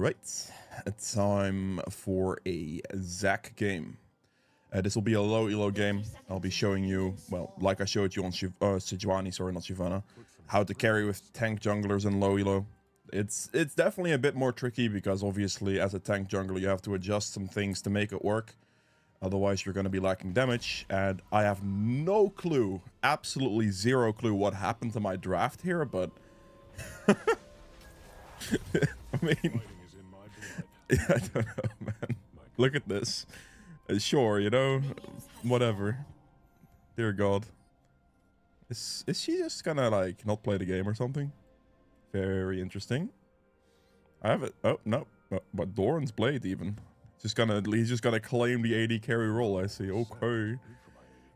Alright, it's time for a ZAC game. This will be a low elo game. I'll be showing you, well, like I showed you on Sejuani, sorry, not Shyvana, how to carry with tank junglers in low elo. It's definitely a bit more tricky because obviously as a tank jungler you have to adjust some things to make it work. Otherwise you're going to be lacking damage, and I have no clue, absolutely zero clue what happened to my draft here, but I mean, I don't know, man. Look at this. Sure, you know, whatever. Dear God. Is she just gonna, like, not play the game or something? Very interesting. I have it. Oh, no. But Doran's Blade, even. He's just gonna claim the AD carry role, I see. Okay.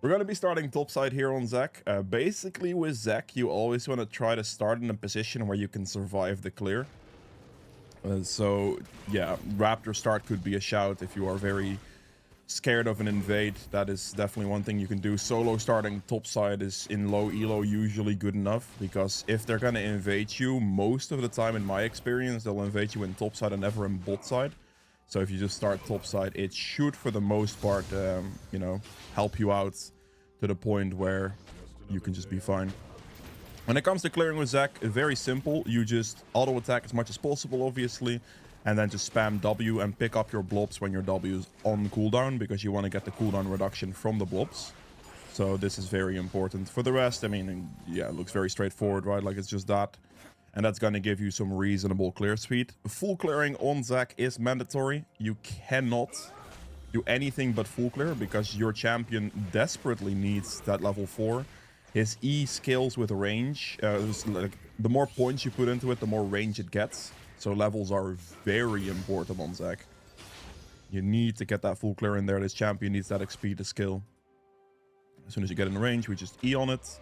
We're gonna be starting topside here on ZAC. Basically, with ZAC, you always want to try to start in a position where you can survive the clear. So, yeah, Raptor start could be a shout if you are very scared of an invade. That is definitely one thing you can do. Solo starting topside is in low elo usually good enough, because if they're gonna invade you, most of the time in my experience, they'll invade you in topside and never in bot side. So if you just start topside, it should for the most part, you know, help you out to the point where you can just be fine. When it comes to clearing with ZAC, very simple. You just auto attack as much as possible, obviously, and then just spam W and pick up your blobs when your W is on cooldown, because you want to get the cooldown reduction from the blobs. So this is very important. For the rest, I mean, yeah, it looks very straightforward, right? Like, it's just that. And that's going to give you some reasonable clear speed. Full clearing on ZAC is mandatory. You cannot do anything but full clear, because your champion desperately needs that level 4. His E scales with range. Like, the more points you put into it, the more range it gets. So levels are very important on ZAC. You need to get that full clear in there. This champion needs that XP to scale. As soon as you get in range, we just E on it.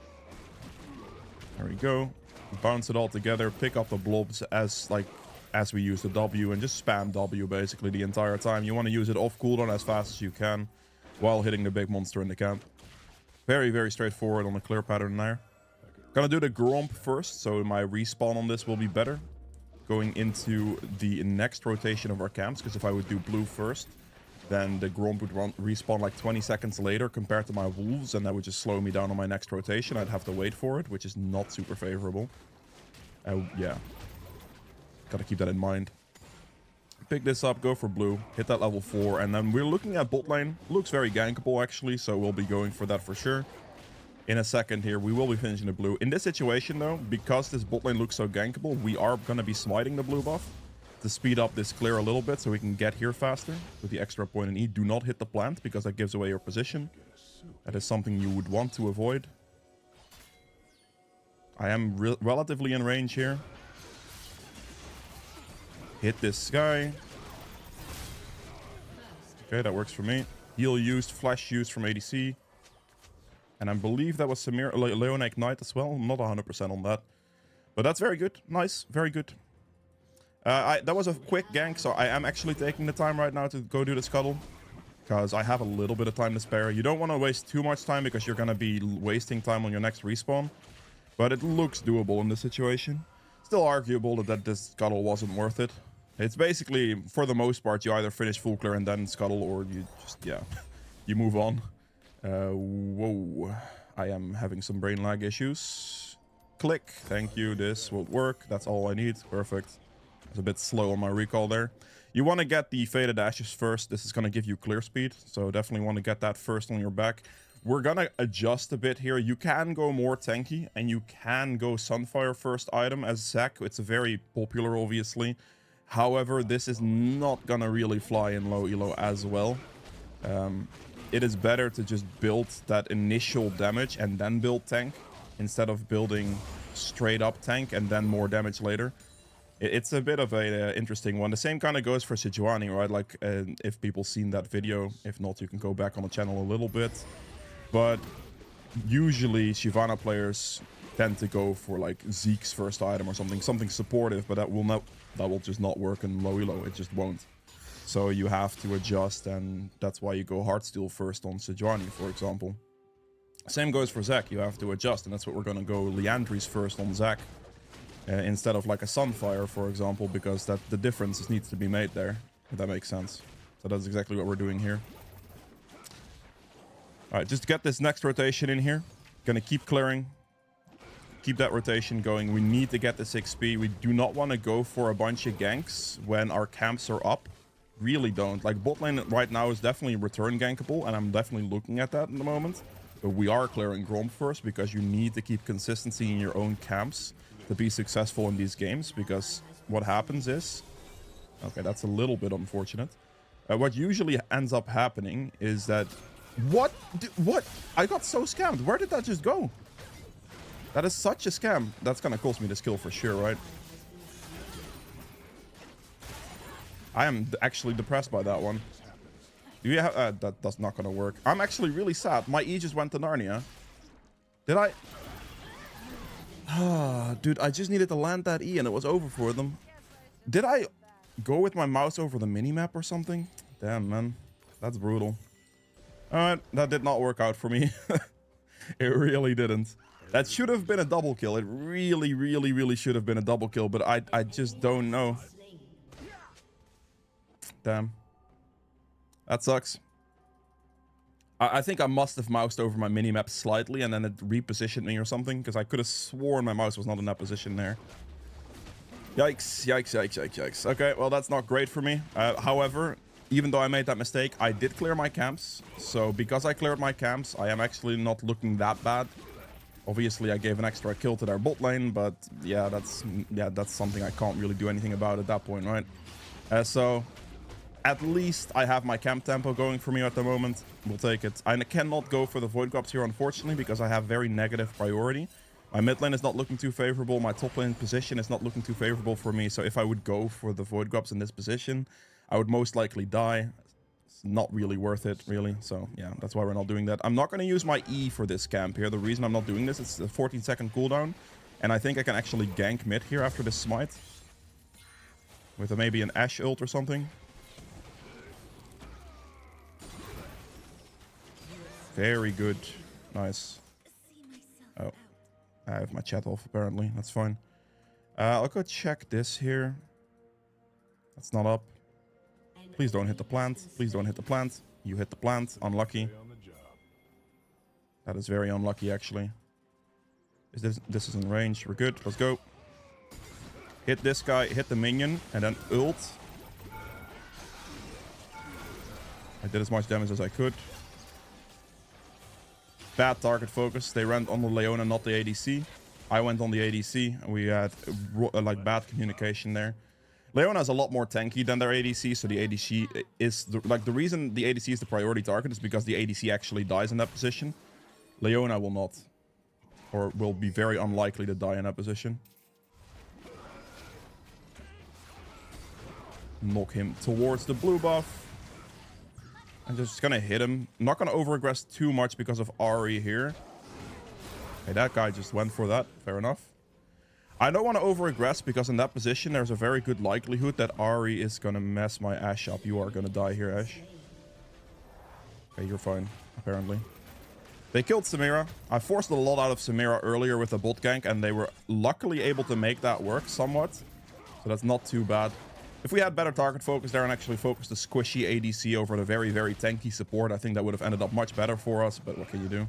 There we go. Bounce it all together. Pick up the blobs as we use the W, and just spam W basically the entire time. You want to use it off cooldown as fast as you can while hitting the big monster in the camp. Very, very straightforward on the clear pattern there. Gonna do the Gromp first, so my respawn on this will be better going into the next rotation of our camps, because if I would do blue first, then the Gromp would respawn like 20 seconds later compared to my wolves, and that would just slow me down on my next rotation. I'd have to wait for it, which is not super favorable. Yeah. Gotta keep that in mind. Pick this up, go for blue, hit that level 4, and then we're looking at bot lane. Looks very gankable, actually, so we'll be going for that for sure. In a second here, we will be finishing the blue. In this situation, though, because this bot lane looks so gankable, we are going to be smiting the blue buff to speed up this clear a little bit so we can get here faster with the extra point in E. Do not hit the plant, because that gives away your position. That is something you would want to avoid. I am relatively in range here. Hit this guy. Okay, that works for me. Heal used, flash used from ADC. And I believe that was Samir Leona Ignite as well. I'm not 100% on that. But that's very good. Nice. Very good. That was a quick gank, so I am actually taking the time right now to go do the scuttle, because I have a little bit of time to spare. You don't want to waste too much time, because you're going to be wasting time on your next respawn. But it looks doable in this situation. Still arguable that this scuttle wasn't worth it. It's basically, for the most part, you either finish full clear and then scuttle, or you just, yeah, you move on. Whoa. I am having some brain lag issues. Click. Thank you. This will work. That's all I need. Perfect. It's a bit slow on my recall there. You want to get the Faded Ashes first. This is going to give you clear speed, so definitely want to get that first on your back. We're going to adjust a bit here. You can go more tanky, and you can go Sunfire first item as ZAC. It's very popular, obviously. However, this is not going to really fly in low elo as well. It is better to just build that initial damage and then build tank, instead of building straight up tank and then more damage later. It's a bit of a interesting one. The same kind of goes for Sejuani, right? Like, if people seen that video. If not, you can go back on the channel a little bit. But usually Shyvana players tend to go for like Zeke's first item or something supportive, but that will just not work in low elo. It just won't. So you have to adjust, and that's why you go Heartsteel first on Sejuani, for example. Same goes for ZAC. You have to adjust, and that's what we're going to go Liandry's first on ZAC. instead of like a Sunfire, for example, because the difference needs to be made there, if that makes sense. So that's exactly what we're doing here. All right, just get this next rotation in here. Gonna keep clearing. Keep that rotation going. We need to get this XP. We do not want to go for a bunch of ganks when our camps are up. Really don't. Like, bot lane right now is definitely return gankable, and I'm definitely looking at that in the moment. But we are clearing Gromp first because you need to keep consistency in your own camps to be successful in these games, because what happens is... Okay, that's a little bit unfortunate. What usually ends up happening is that... What? What? I got so scammed. Where did that just go? That is such a scam. That's gonna cost me this kill for sure, right? I am actually depressed by that one. Do you have... that's not gonna work. I'm actually really sad. My E just went to Narnia. Did I... Dude, I just needed to land that E and it was over for them. Did I go with my mouse over the minimap or something? Damn, man. That's brutal. Alright, that did not work out for me. It really didn't. That should have been a double kill. It really, really, really should have been a double kill, but I just don't know. Damn. That sucks. I think I must have moused over my minimap slightly and then it repositioned me or something, because I could have sworn my mouse was not in that position there. Yikes, yikes, yikes, yikes, yikes. Okay, well, that's not great for me. However, even though I made that mistake, I did clear my camps. So because I cleared my camps, I am actually not looking that bad. Obviously, I gave an extra kill to their bot lane, but yeah, that's something I can't really do anything about at that point, right? So at least I have my camp tempo going for me at the moment. We'll take it. I cannot go for the Void Grubs here, unfortunately, because I have very negative priority. My mid lane is not looking too favorable. My top lane position is not looking too favorable for me. So if I would go for the Void Grubs in this position, I would most likely die. It's not really worth it, really. So yeah, that's why we're not doing that. I'm not going to use my E for this camp here. The reason I'm not doing this, it's a 14-second cooldown. And I think I can actually gank mid here after this smite. With maybe an Ashe ult or something. Very good. Nice. Oh. I have my chat off, apparently. That's fine. I'll go check this here. That's not up. Please don't hit the plant. Please don't hit the plant. You hit the plant. Unlucky. That is very unlucky, actually. This is in range. We're good. Let's go. Hit this guy. Hit the minion. And then ult. I did as much damage as I could. Bad target focus. They ran on the Leona, not the ADC. I went on the ADC. And we had like bad communication there. Leona is a lot more tanky than their ADC, so the ADC is... the reason the ADC is the priority target is because the ADC actually dies in that position. Leona will not. Or will be very unlikely to die in that position. Knock him towards the blue buff. I'm just gonna hit him. I'm not gonna over-aggress too much because of Ahri here. Hey, that guy just went for that. Fair enough. I don't want to over-aggress because in that position there's a very good likelihood that Ahri is gonna mess my Ashe up. You are gonna die here, Ashe. Okay, you're fine, apparently. They killed Samira. I forced a lot out of Samira earlier with the bot gank, and they were luckily able to make that work somewhat. So that's not too bad. If we had better target focus there and actually focused the squishy ADC over the very, very tanky support, I think that would have ended up much better for us, but what can you do?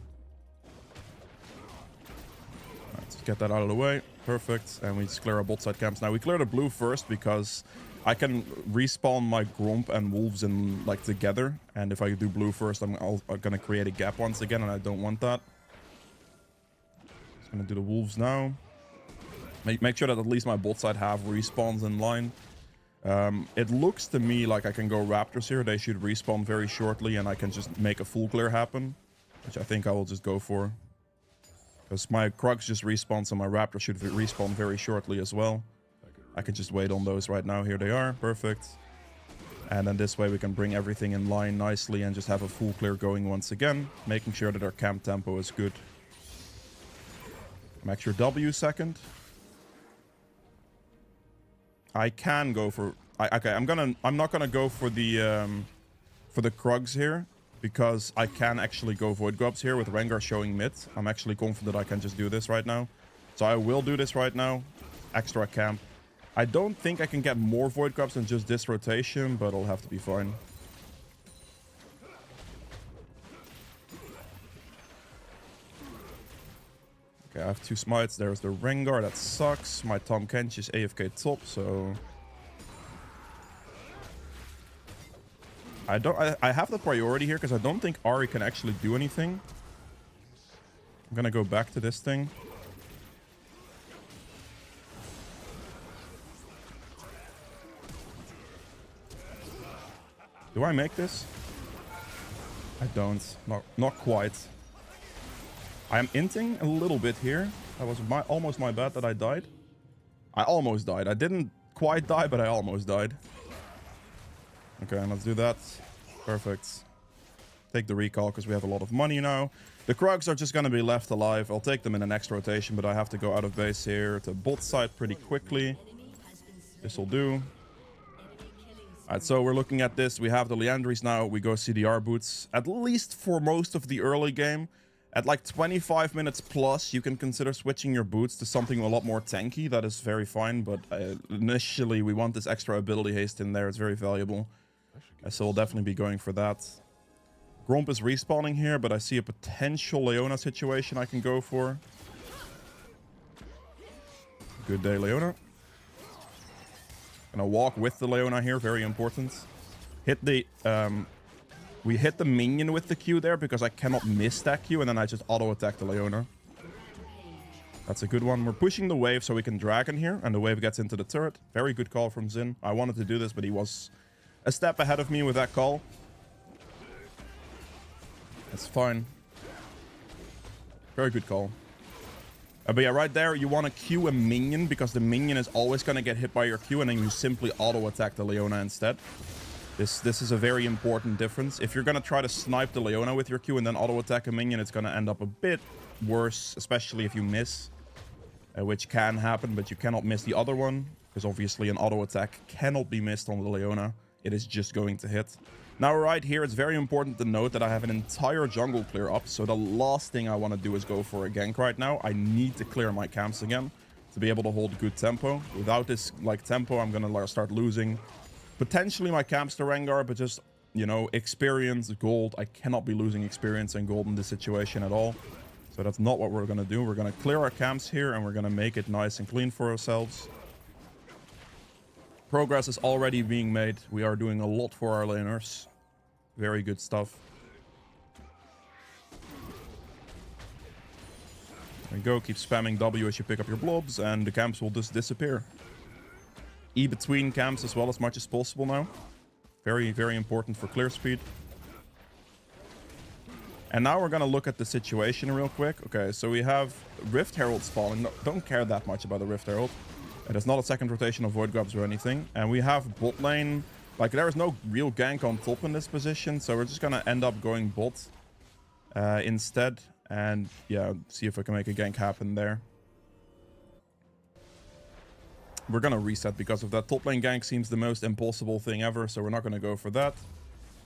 Alright, let's get that out of the way. Perfect. And we just clear our bot side camps. Now, we clear the blue first because I can respawn my Gromp and Wolves in, like, together. And if I do blue first, I'm going to create a gap once again, and I don't want that. Just going to do the Wolves now. Make sure that at least my bot side have respawns in line. It looks to me like I can go Raptors here. They should respawn very shortly, and I can just make a full clear happen, which I think I will just go for. Because my Krugs just respawn, so my Raptor should respawn very shortly as well. I can just wait on those right now. Here they are. Perfect. And then this way we can bring everything in line nicely and just have a full clear going once again, making sure that our camp tempo is good. Max your W second. I can go for... okay, I'm not gonna go for the Krugs here, because I can actually go Void Grubs here with Rengar showing mid. I'm actually confident I can just do this right now. So I will do this right now. extra camp. I don't think I can get more void grubs than just this rotation, but I'll have to be fine. Okay, I have 2 smites. There's the Rengar. That sucks. My Tahm Kench is AFK top, so... I have the priority here because I don't think Ahri can actually do anything. I'm gonna go back to this thing. Do I make this? I don't. Not quite. I am inting a little bit here. That was almost my bad that I died. I almost died. I didn't quite die, but I almost died. Okay, let's do that. Perfect. Take the recall because we have a lot of money now. The Krugs are just going to be left alive. I'll take them in the next rotation, but I have to go out of base here to bot side pretty quickly. This will do. Alright, so we're looking at this. We have the Liandry's now. We go CDR boots. At least for most of the early game. At like 25 minutes plus, you can consider switching your boots to something a lot more tanky. That is very fine, but initially we want this extra ability haste in there. It's very valuable. So we'll definitely be going for that. Gromp is respawning here, but I see a potential Leona situation I can go for. Good day, Leona. Gonna walk with the Leona here, very important. Hit the... we hit the minion with the Q there because I cannot miss that Q, and then I just auto-attack the Leona. That's a good one. We're pushing the wave so we can dragon here, and the wave gets into the turret. Very good call from Xin. I wanted to do this, but he was a step ahead of me with that call. That's fine. Very good call. But yeah, right there, you want to Q a minion because the minion is always going to get hit by your Q, and then you simply auto-attack the Leona instead. This is a very important difference. If you're going to try to snipe the Leona with your Q and then auto-attack a minion, it's going to end up a bit worse, especially if you miss, which can happen, but you cannot miss the other one, because obviously an auto-attack cannot be missed on the Leona. It is just going to hit. Now, right here, it's very important to note that I have an entire jungle clear up, so the last thing I want to do is go for a gank right now. I need to clear my camps again to be able to hold good tempo. Without this, like, tempo, I'm going to start losing potentially my camps to Rengar, but just, you know, experience, gold. I cannot be losing experience and gold in this situation at all. So that's not what we're going to do. We're going to clear our camps here, and we're going to make it nice and clean for ourselves. Progress is already being made. We are doing a lot for our laners. Very good stuff. There you go. Keep spamming W as you pick up your blobs, and the camps will just disappear. E between camps as well as much as possible now. Very, very important for clear speed. And now we're going to look at the situation real quick. Okay, so we have Rift Herald spawning. No, don't care that much about the Rift Herald. There's not a second rotation of Void Grubs or anything. And we have bot lane. Like, there is no real gank on top in this position. So we're just going to end up going bot instead. And yeah, see if I can make a gank happen there. We're going to reset because of that. Top lane gank seems the most impossible thing ever. So we're not going to go for that.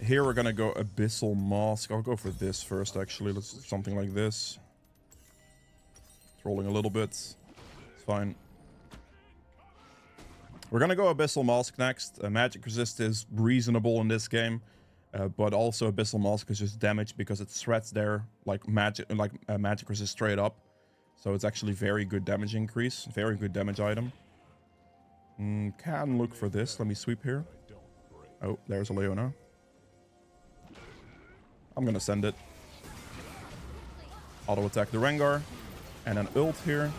Here we're going to go Abyssal Mask. I'll go for this first, actually. Let's do something like this. Trolling a little bit. It's fine. We're going to go Abyssal Mask next. Magic Resist is reasonable in this game. But also Abyssal Mask is just damage because it threats there like magic Resist straight up. So it's actually very good damage increase. Very good damage item. Can look for this. Let me sweep here. Oh, there's a Leona. I'm going to send it. Auto attack the Rengar. And an ult here.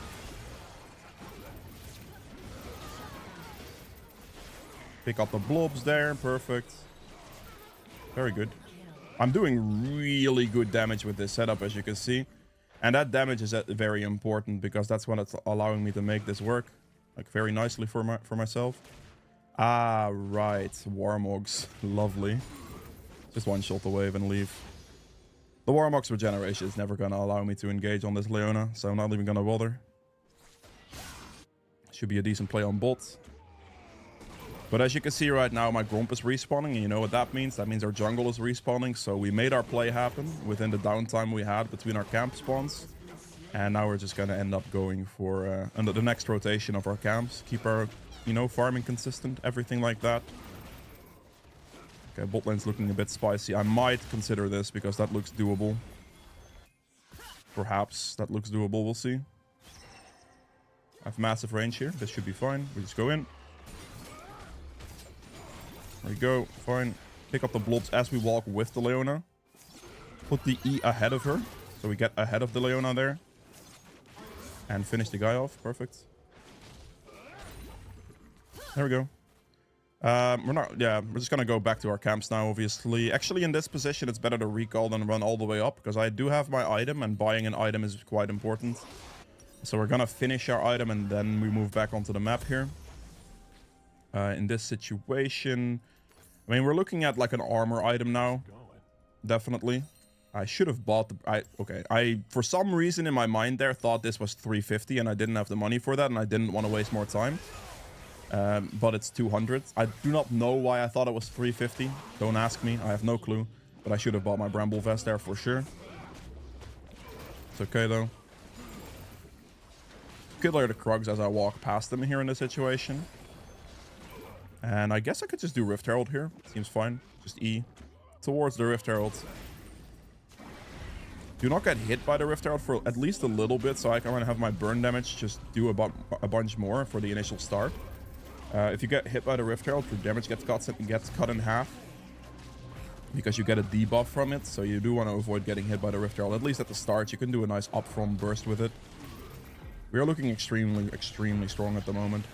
Pick up the blobs there. Perfect. Very good. I'm doing really good damage with this setup, as you can see. And that damage is very important because that's what it's allowing me to make this work. Like, very nicely for myself. Ah, right. Warmogs. Lovely. Just one-shot the wave and leave. The Warmog's regeneration is never going to allow me to engage on this Leona, so I'm not even going to bother. Should be a decent play on bot. But as you can see right now, my Gromp is respawning, and you know what that means? That means our jungle is respawning, so we made our play happen within the downtime we had between our camp spawns. And now we're just gonna end up going for under the next rotation of our camps. Keep our, you know, farming consistent, everything like that. Okay, bot lane's looking a bit spicy. I might consider this because that looks doable. Perhaps that looks doable, we'll see. I have massive range here. This should be fine. We just go in. There we go. Fine. Pick up the blobs as we walk with the Leona. Put the E ahead of her. So we get ahead of the Leona there. And finish the guy off. Perfect. There we go. We're just gonna go back to our camps now, obviously. Actually, in this position, it's better to recall than run all the way up, because I do have my item, and buying an item is quite important. So we're gonna finish our item, and then we move back onto the map here. In this situation, I mean, we're looking at like an armor item now. Definitely. I should have bought the... I, for some reason in my mind there, thought this was 350, and I didn't have the money for that, and I didn't want to waste more time. But it's 200. I do not know why I thought it was 350. Don't ask me. I have no clue. But I should have bought my bramble vest there for sure. It's okay though. Could layer the Krugs as I walk past them here in this situation. And I guess I could just do Rift Herald here. Seems fine. Just E towards the Rift Herald. Do not get hit by the Rift Herald for at least a little bit, so I can have my burn damage just do a bunch more for the initial start. If you get hit by the Rift Herald, your damage gets cut in half. Because you get a debuff from it, so you do want to avoid getting hit by the Rift Herald. At least at the start, you can do a nice upfront burst with it. We are looking extremely, extremely strong at the moment.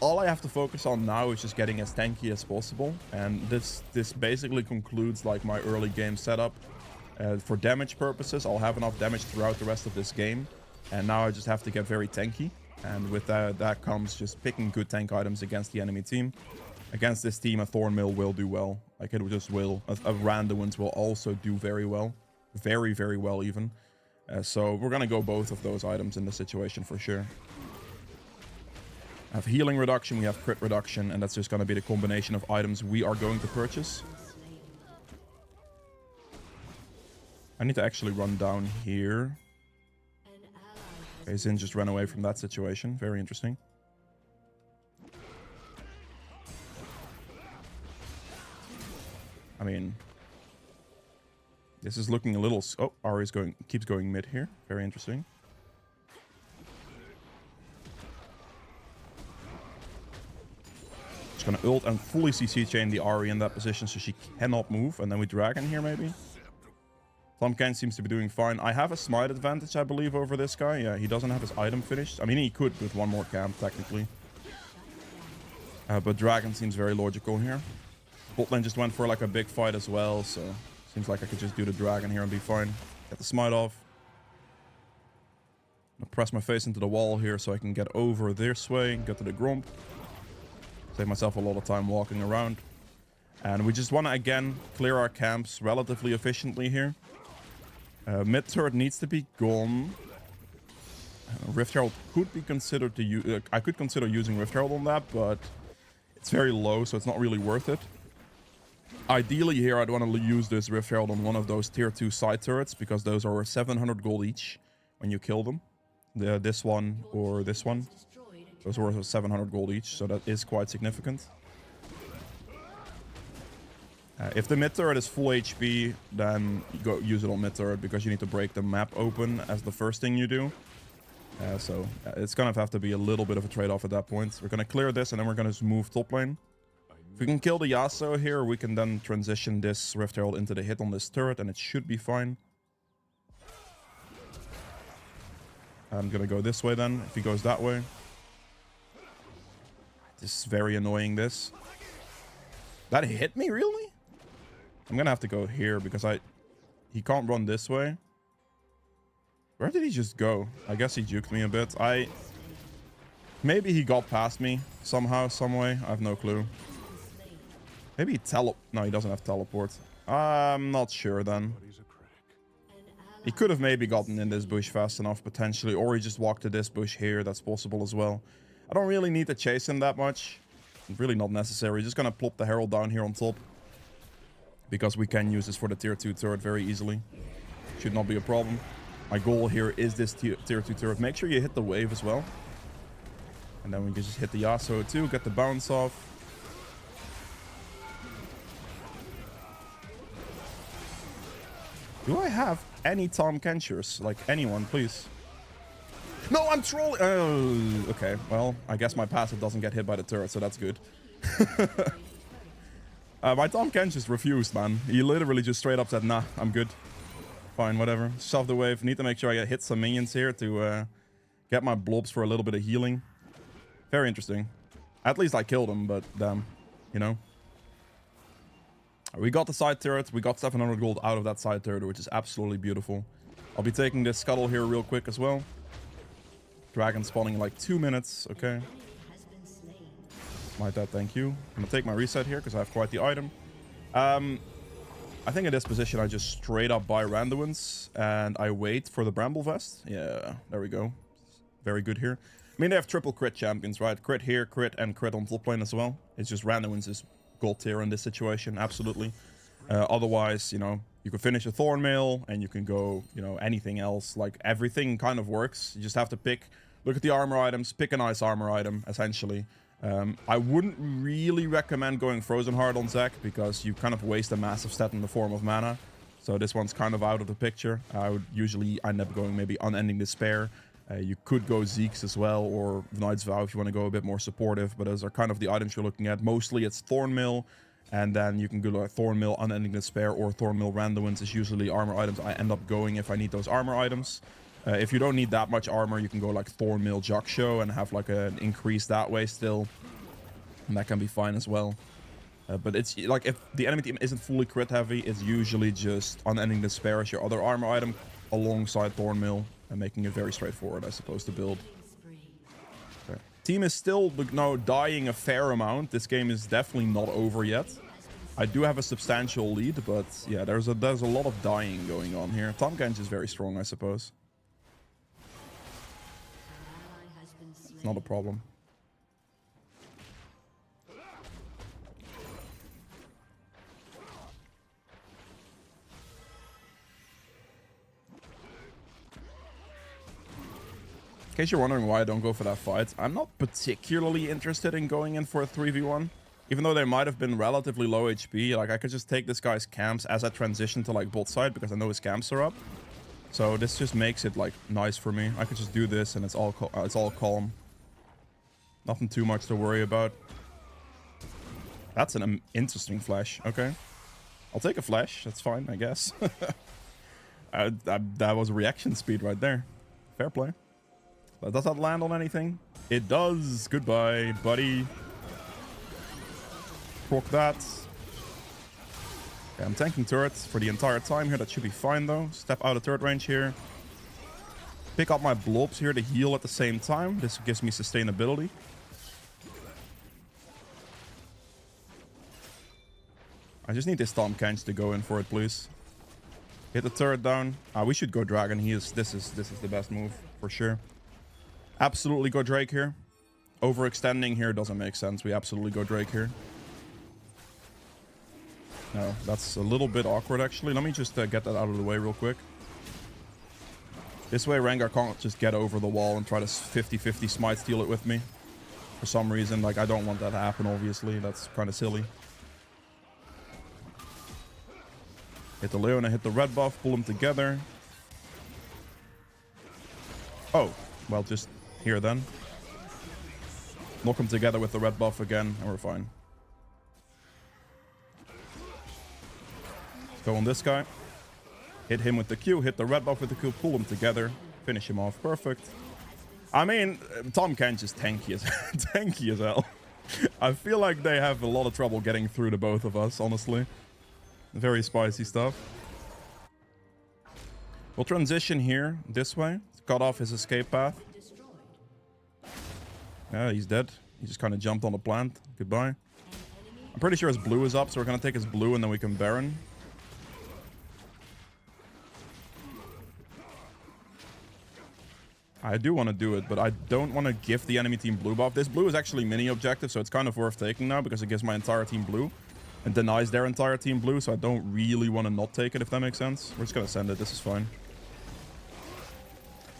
All I have to focus on now is just getting as tanky as possible. And this basically concludes like my early game setup. For damage purposes, I'll have enough damage throughout the rest of this game. And now I just have to get very tanky. And with that comes just picking good tank items against the enemy team. Against this team, a Thornmail will do well. Like, it just will. A Randuin's will also do very well. Very, very well, even. So we're going to go both of those items in this situation for sure. I have healing reduction, we have crit reduction, and that's just going to be the combination of items we are going to purchase. I need to actually run down here. Okay, Xin just ran away from that situation. Very interesting. I mean, this is looking a little... Oh, Ahri's keeps going mid here. Very interesting. Just gonna ult and fully CC chain the Ahri in that position so she cannot move. And then we Dragon here maybe. Thumbcan seems to be doing fine. I have a smite advantage, I believe, over this guy. Yeah, he doesn't have his item finished. I mean, he could with one more camp, technically. But Dragon seems very logical here. Botlane just went for like a big fight as well, so seems like I could just do the Dragon here and be fine. Get the smite off. I'm gonna press my face into the wall here so I can get over this way, get to the Grump. Save myself a lot of time walking around. And we just want to, again, clear our camps relatively efficiently here. Mid turret needs to be gone. Rift Herald could be considered to use... I could consider using Rift Herald on that, but it's very low, so it's not really worth it. Ideally here, I'd want to use this Rift Herald on one of those tier 2 side turrets, because those are 700 gold each when you kill them. This one or this one. Those are worth 700 gold each, so that is quite significant. If the mid turret is full HP, then you go use it on mid turret, because you need to break the map open as the first thing you do. So it's gonna have to be a little bit of a trade-off at that point. We're gonna clear this, and then we're gonna just move top lane. If we can kill the Yasuo here, we can then transition this Rift Herald into the hit on this turret, and it should be fine. I'm gonna go this way then, if he goes that way. This is very annoying, this. That hit me, really? I'm gonna have to go here, because he can't run this way. Where did he just go? I guess he juked me a bit. Maybe he got past me somehow, some way. I have no clue. Maybe no, he doesn't have teleport. I'm not sure then. He could have maybe gotten in this bush fast enough, potentially. Or he just walked to this bush here. That's possible as well. I don't really need to chase him that much. It's really not necessary. Just gonna plop the Herald down here on top. Because we can use this for the tier 2 turret very easily. Should not be a problem. My goal here is this tier 2 turret. Make sure you hit the wave as well. And then we can just hit the Yasuo too, get the bounce off. Do I have any Tom Kenchers? Like anyone, please. No, I'm trolling. Oh, okay. Well, I guess my passive doesn't get hit by the turret, so that's good. My Tom Kench just refused, man. He literally just straight up said, nah, I'm good. Fine, whatever. Shove the wave. Need to make sure I hit some minions here to get my blobs for a little bit of healing. Very interesting. At least I killed him, but damn, you know. We got the side turret. We got 700 gold out of that side turret, which is absolutely beautiful. I'll be taking this scuttle here real quick as well. Dragon spawning in like 2 minutes. Okay. My dad, thank you. I'm gonna take my reset here because I have quite the item. I think in this position I just straight up buy randoms and I wait for the bramble vest. Yeah, there we go. Very good here. I mean, they have triple crit champions, right? Crit here, crit, and crit on top lane as well. It's just randoms is gold tier in this situation, absolutely. Otherwise, you know, you can finish a Thornmail and you can go, you know, anything else. Like, everything kind of works. You just have to pick, look at the armor items, pick a nice armor item, essentially. I wouldn't really recommend going Frozen Heart on ZAC because you kind of waste a massive stat in the form of mana. So this one's kind of out of the picture. I would usually end up going maybe Unending Despair. You could go Zeke's as well, or Knight's Vow if you want to go a bit more supportive, but those are kind of the items you're looking at. Mostly it's Thornmail, and then you can go like Thornmail, Unending Despair, or Thornmail Randomins is usually armor items I end up going if I need those armor items. If you don't need that much armor, you can go like Thornmail Jaksho and have like an increase that way still. And that can be fine as well. But it's like if the enemy team isn't fully crit heavy, it's usually just Unending Despair as your other armor item alongside Thornmail. And making it very straightforward, I suppose, to build. Okay. Team is still now dying a fair amount. This game is definitely not over yet. I do have a substantial lead, but yeah, there's a lot of dying going on here. Tom Kench is very strong, I suppose. It's not a problem. In case you're wondering why I don't go for that fight, I'm not particularly interested in going in for a 3v1. Even though they might have been relatively low HP, like I could just take this guy's camps as I transition to like bot side because I know his camps are up. So this just makes it like nice for me. I could just do this and it's all calm. Nothing too much to worry about. That's an interesting flash. Okay. I'll take a flash. That's fine, I guess. That was reaction speed right there. Fair play. Does that land on anything? It does. Goodbye, buddy. Proc that. Okay, I'm tanking turrets for the entire time here. That should be fine, though. Step out of turret range here. Pick up my blobs here to heal at the same time. This gives me sustainability. I just need this Tom Kench to go in for it, please. Hit the turret down. We should go Dragon. This is the best move for sure. Absolutely go Drake here. Overextending here doesn't make sense. We absolutely go Drake here. No, that's a little bit awkward actually. Let me just get that out of the way real quick. This way Rengar can't just get over the wall and try to 50-50 smite steal it with me. For some reason, like I don't want that to happen obviously. That's kind of silly. Hit the Leona, hit the red buff, pull them together. Oh, well just... here then. Knock them together with the red buff again and we're fine. Go on this guy. Hit him with the Q, hit the red buff with the Q, pull them together, finish him off. Perfect. I mean, Tom Kench is tanky as hell. I feel like they have a lot of trouble getting through to both of us, honestly. Very spicy stuff. We'll transition here this way. Cut off his escape path. Yeah, he's dead. He just kind of jumped on the plant. Goodbye. I'm pretty sure his blue is up, so we're going to take his blue and then we can Baron. I do want to do it, but I don't want to give the enemy team blue buff. This blue is actually mini objective, so it's kind of worth taking now because it gives my entire team blue and denies their entire team blue, so I don't really want to not take it, if that makes sense. We're just going to send it. This is fine.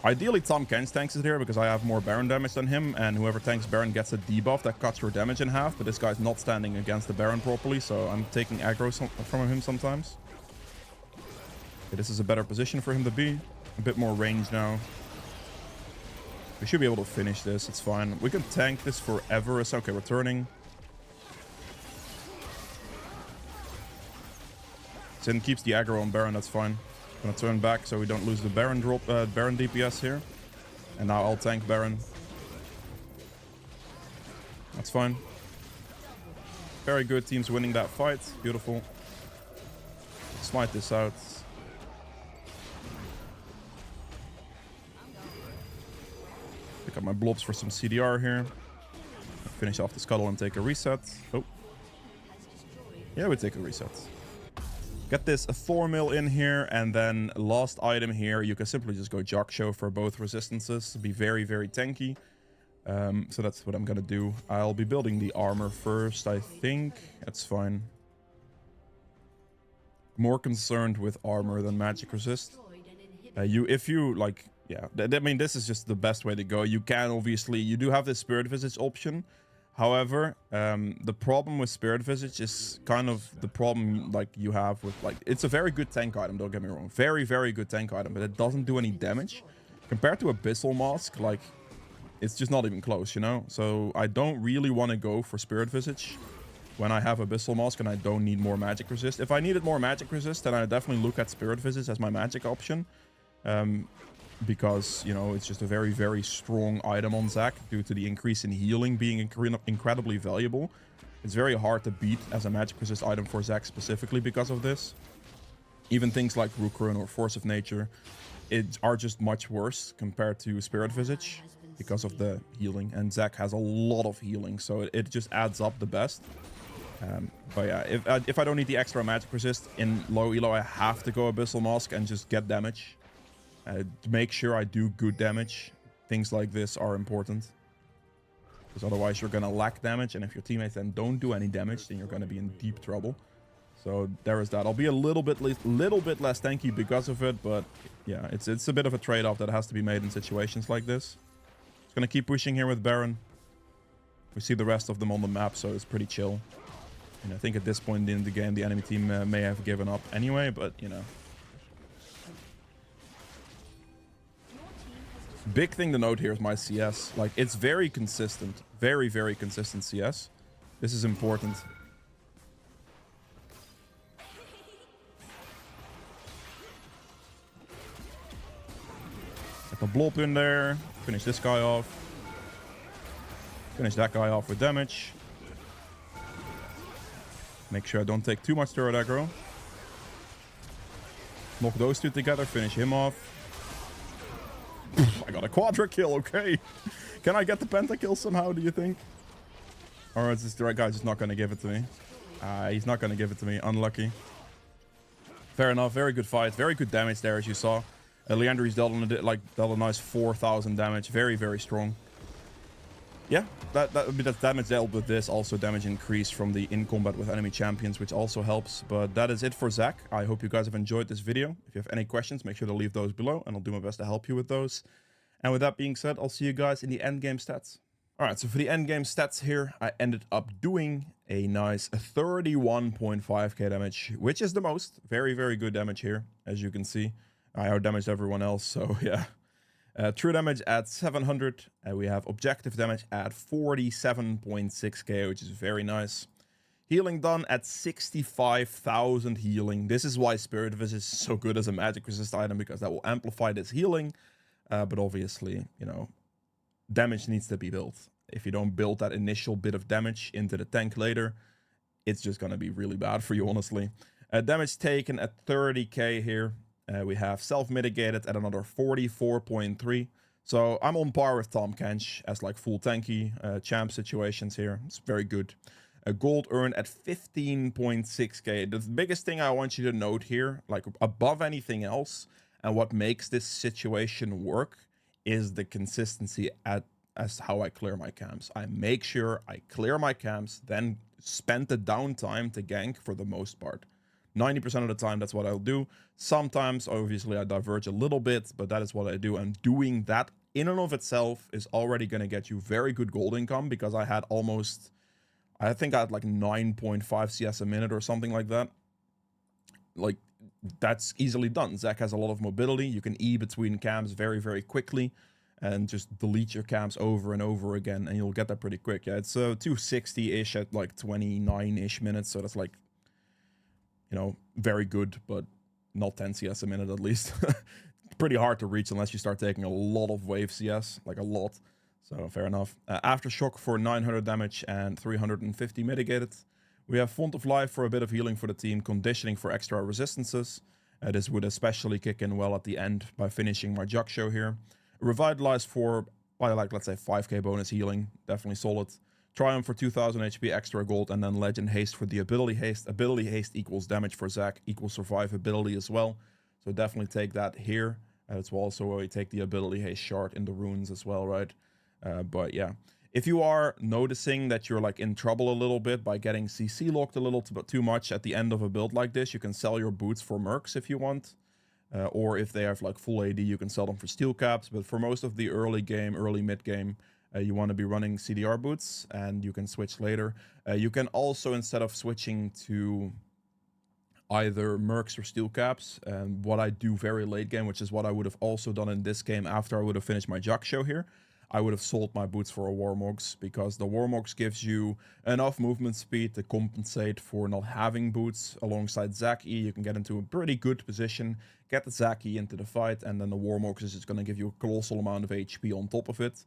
Ideally, Tom Kench tanks it here because I have more Baron damage than him, and whoever tanks Baron gets a debuff that cuts your damage in half, but this guy's not standing against the Baron properly, so I'm taking aggro from him sometimes. Okay, this is a better position for him to be. A bit more range now. We should be able to finish this. It's fine. We can tank this forever. It's okay, we're turning. Sin keeps the aggro on Baron, that's fine. Gonna turn back so we don't lose the Baron drop, Baron DPS here. And now I'll tank Baron. That's fine. Very good, team's winning that fight. Beautiful. Smite this out. Pick up my blobs for some CDR here. Finish off the scuttle and take a reset. Oh. Yeah, we take a reset. Get this a 4 mil in here, and then last item here, you can simply just go Jock Show for both resistances. Be very, very tanky. So that's what I'm gonna do. I'll be building the armor first, I think. That's fine. More concerned with armor than magic resist. If you like, yeah, I mean, this is just the best way to go. You can obviously, you do have the Spirit Visage option. However, the problem with Spirit Visage is kind of the problem like you have with like, it's a very good tank item, don't get me wrong. Very, very good tank item, but it doesn't do any damage. Compared to Abyssal Mask, like, it's just not even close, you know? So I don't really want to go for Spirit Visage when I have Abyssal Mask and I don't need more magic resist. If I needed more magic resist, then I definitely look at Spirit Visage as my magic option. Because, you know, it's just a very, very strong item on ZAC due to the increase in healing being incredibly valuable. It's very hard to beat as a magic resist item for ZAC specifically because of this. Even things like Rukron or Force of Nature are just much worse compared to Spirit Visage because of the healing. And ZAC has a lot of healing, so it just adds up the best. But yeah, if I don't need the extra magic resist in low elo, I have to go Abyssal Mask and just get damage. To make sure I do good damage. Things like this are important. Because otherwise you're going to lack damage. And if your teammates then don't do any damage, then you're going to be in deep trouble. So there is that. I'll be a little bit less tanky because of it. But yeah, it's a bit of a trade-off that has to be made in situations like this. Just going to keep pushing here with Baron. We see the rest of them on the map, so it's pretty chill. And I think at this point in the game, the enemy team may have given up anyway. But, you know. Big thing to note here is my CS. Like, it's very consistent. Very, very consistent CS. This is important. Get the blob in there. Finish this guy off. Finish that guy off with damage. Make sure I don't take too much turret aggro. Knock those two together. Finish him off. I got a quadra kill, okay. Can I get the pentakill somehow, do you think? Or is this right guy just not going to give it to me? He's not going to give it to me. Unlucky. Fair enough. Very good fight. Very good damage there, as you saw. Leandry's dealt a nice 4,000 damage. Very, very strong. Yeah, that's damage dealt with this. Also damage increase from the in combat with enemy champions, which also helps. But that is it for ZAC. I hope you guys have enjoyed this video. If you have any questions, make sure to leave those below, and I'll do my best to help you with those. And with that being said, I'll see you guys in the end game stats. All right, so for the end game stats here, I ended up doing a nice 31.5k damage, which is the most. Very, very good damage here, as you can see. I outdamaged everyone else, so yeah. True damage at 700. We have objective damage at 47.6k, which is very nice. Healing done at 65,000 healing. This is why Spirit Visage is so good as a magic resist item, because that will amplify this healing. But obviously, you know, damage needs to be built. If you don't build that initial bit of damage into the tank later, it's just going to be really bad for you, honestly. Damage taken at 30k here. We have self-mitigated at another 44.3. So I'm on par with Tom Kench as like full tanky champ situations here. It's very good. Gold earned at 15.6k. The biggest thing I want you to note here, like above anything else, and what makes this situation work, is the consistency as how I clear my camps. I make sure I clear my camps, then spend the downtime to gank for the most part. 90% of the time, that's what I'll do. Sometimes, obviously, I diverge a little bit, but that is what I do. And doing that in and of itself is already going to get you very good gold income, because I had almost, I think I had like 9.5 CS a minute or something like that. Like, that's easily done. ZAC has a lot of mobility. You can E between cams very, very quickly and just delete your cams over and over again, and you'll get that pretty quick. Yeah, it's 260-ish at like 29-ish minutes, so that's like, you know, very good, but not 10 CS a minute at least. Pretty hard to reach unless you start taking a lot of wave CS, like a lot. So fair enough. Aftershock for 900 damage and 350 mitigated. We have Font of Life for a bit of healing for the team, conditioning for extra resistances. This would especially kick in well at the end by finishing my Jug Show here. Revitalize for, well, like, let's say 5k bonus healing, definitely solid. Triumph for 2000 HP extra gold, and then Legend Haste for the ability haste. Ability haste equals damage for ZAC, equals survivability as well. So definitely take that here. It's also where we take the ability haste shard in the runes as well, right? But yeah, if you are noticing that you're like in trouble a little bit by getting CC locked a little too much at the end of a build like this, you can sell your boots for mercs if you want. Or if they have like full AD, you can sell them for steel caps. But for most of the early game, early mid game, you want to be running CDR boots, and you can switch later. You can also, instead of switching to either mercs or steel caps, and what I do very late game, which is what I would have also done in this game after I would have finished my Jug Show here, I would have sold my boots for a Warmogs, because the Warmogs gives you enough movement speed to compensate for not having boots. Alongside ZAC E, you can get into a pretty good position, get the ZAC E into the fight, and then the Warmogs is just going to give you a colossal amount of HP on top of it.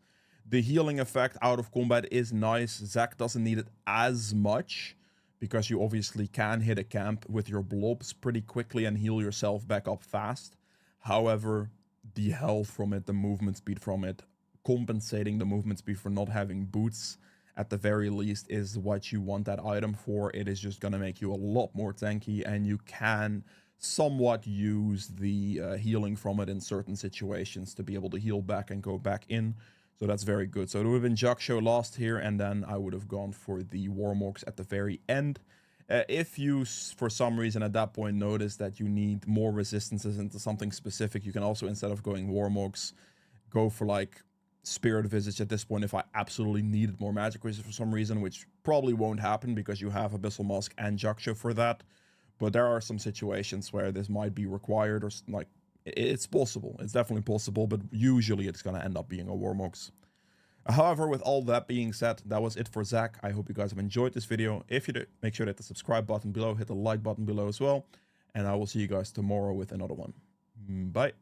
The healing effect out of combat is nice. ZAC doesn't need it as much, because you obviously can hit a camp with your blobs pretty quickly and heal yourself back up fast. However, the health from it, the movement speed from it, compensating the movement speed for not having boots at the very least, is what you want that item for. It is just going to make you a lot more tanky, and you can somewhat use the healing from it in certain situations to be able to heal back and go back in. So that's very good. So it would have been Jug Show lost here, and then I would have gone for the Warmogs at the very end. If you, for some reason at that point, notice that you need more resistances into something specific, you can also, instead of going Warmogs, go for like Spirit Visage at this point if I absolutely needed more magic resist for some reason, which probably won't happen because you have Abyssal Mask and Jug Show for that. But there are some situations where this might be required, or like, it's possible. It's definitely possible, but usually it's going to end up being a Warmogs. However, with all that being said, that was it for ZAC. I hope you guys have enjoyed this video. If you did, make sure to hit the subscribe button below, hit the like button below as well, and I will see you guys tomorrow with another one. Bye.